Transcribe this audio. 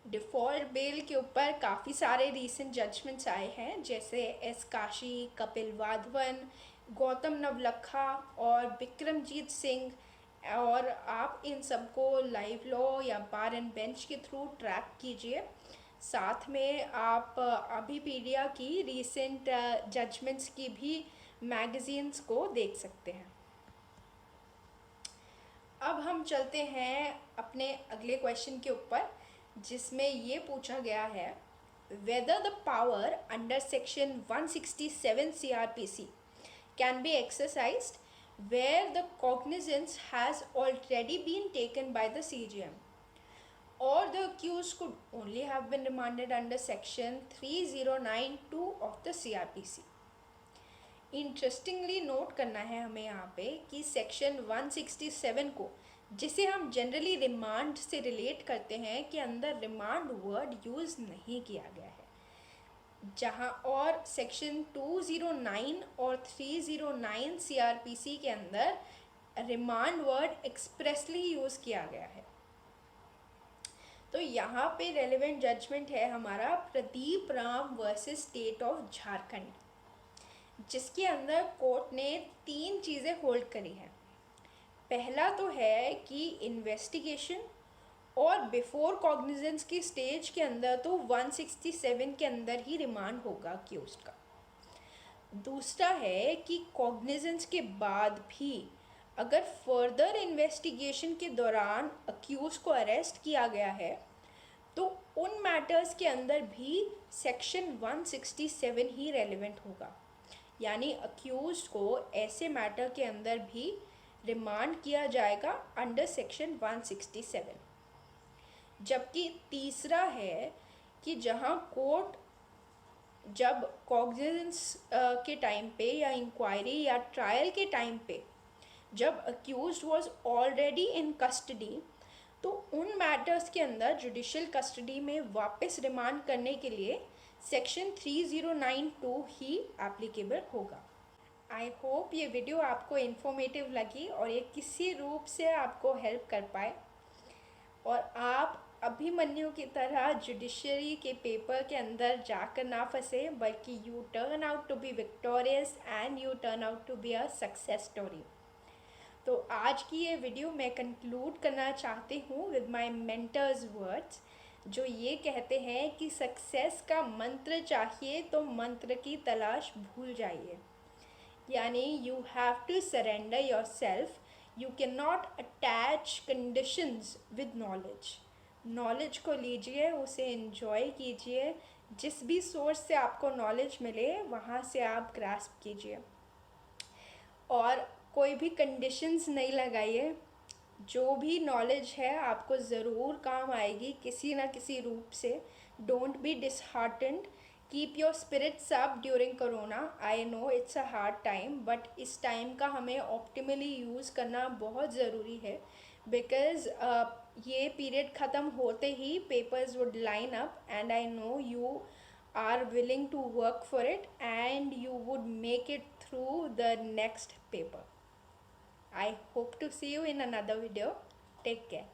Default bell के ऊपर काफ़ी सारे रीसेंट जजमेंट्स आए हैं, जैसे एस काशी, कपिल वाधवन, गौतम नवलखा और विक्रमजीत सिंह। और आप इन सबको लाइव लॉ या बार एंड बेंच के थ्रू ट्रैक कीजिए। साथ में आप अभिपीडिया की रीसेंट जजमेंट्स की भी मैगज़ीन्स को देख सकते हैं। अब हम चलते हैं अपने अगले क्वेश्चन के ऊपर, जिसमें ये पूछा गया है, whether the power under section 167 CRPC can be exercised where the cognizance has already been taken by the CGM, or the accused could only have been remanded under section 3092 of the CRPC। Interestingly note करना है हमें यहाँ पे कि section 167 को, जिसे हम generally remand से रिलेट करते हैं, कि अंदर रिमांड वर्ड यूज़ नहीं किया गया है, जहाँ और सेक्शन 209 और 309 CRPC के अंदर रिमांड वर्ड एक्सप्रेसली यूज़ किया गया है। तो यहाँ पे रेलेवेंट जजमेंट है हमारा Pradeep Ram versus state of Jharkhand, जिसके अंदर कोर्ट ने 3 चीज़ें होल्ड करी हैं। पहला तो है कि इन्वेस्टिगेशन और बिफोर कॉग्निजेंस की स्टेज के अंदर तो 167 के अंदर ही रिमांड होगा अक्यूज्ड का। दूसरा है कि कॉग्निजेंस के बाद भी अगर फर्दर इन्वेस्टिगेशन के दौरान अक्यूज को अरेस्ट किया गया है, तो उन मैटर्स के अंदर भी सेक्शन 167 ही रेलेवेंट होगा। यानी अक्यूज्ड को ऐसे मैटर के अंदर भी रिमांड किया जाएगा अंडर सेक्शन 167। जबकि तीसरा है कि जहां कोर्ट जब कॉग्निजेंस के टाइम पे या इंक्वायरी या ट्रायल के टाइम पे जब accused was already in custody, तो उन मैटर्स के अंदर जुडिशियल कस्टडी में वापस रिमांड करने के लिए सेक्शन 3092 ही एप्लीकेबल होगा। आई होप ये वीडियो आपको इन्फॉर्मेटिव लगी और ये किसी रूप से आपको हेल्प कर पाए, और आप अभिमन्यु की तरह जुडिशरी के पेपर के अंदर जाकर ना फंसे, बल्कि you turn out to be victorious and you turn out to be a success story. तो आज की ये वीडियो मैं कंक्लूड करना चाहती हूँ विद माय मेंटर्स वर्ड्स, जो ये कहते हैं कि सक्सेस का मंत्र चाहिए तो मंत्र की तलाश भूल जाइए। यानी you have to surrender yourself, you can not attach conditions with knowledge. Knowledge को लीजिए, उसे एंजॉय कीजिए, जिस भी सोर्स से आपको नॉलेज मिले वहाँ से आप ग्रास्प कीजिए, और कोई भी कंडीशंस नहीं लगाइए। जो भी नॉलेज है आपको ज़रूर काम आएगी किसी ना किसी रूप से। Don't be disheartened, keep your spirits up during corona. I know it's a hard time, but इस टाइम का हमें ऑप्टिमली यूज़ करना बहुत ज़रूरी है, बिकॉज़ ये पीरियड ख़त्म होते ही papers would line up, and I know you are willing to work for it and you would make it through the next paper. I hope to see you in another video. Take care.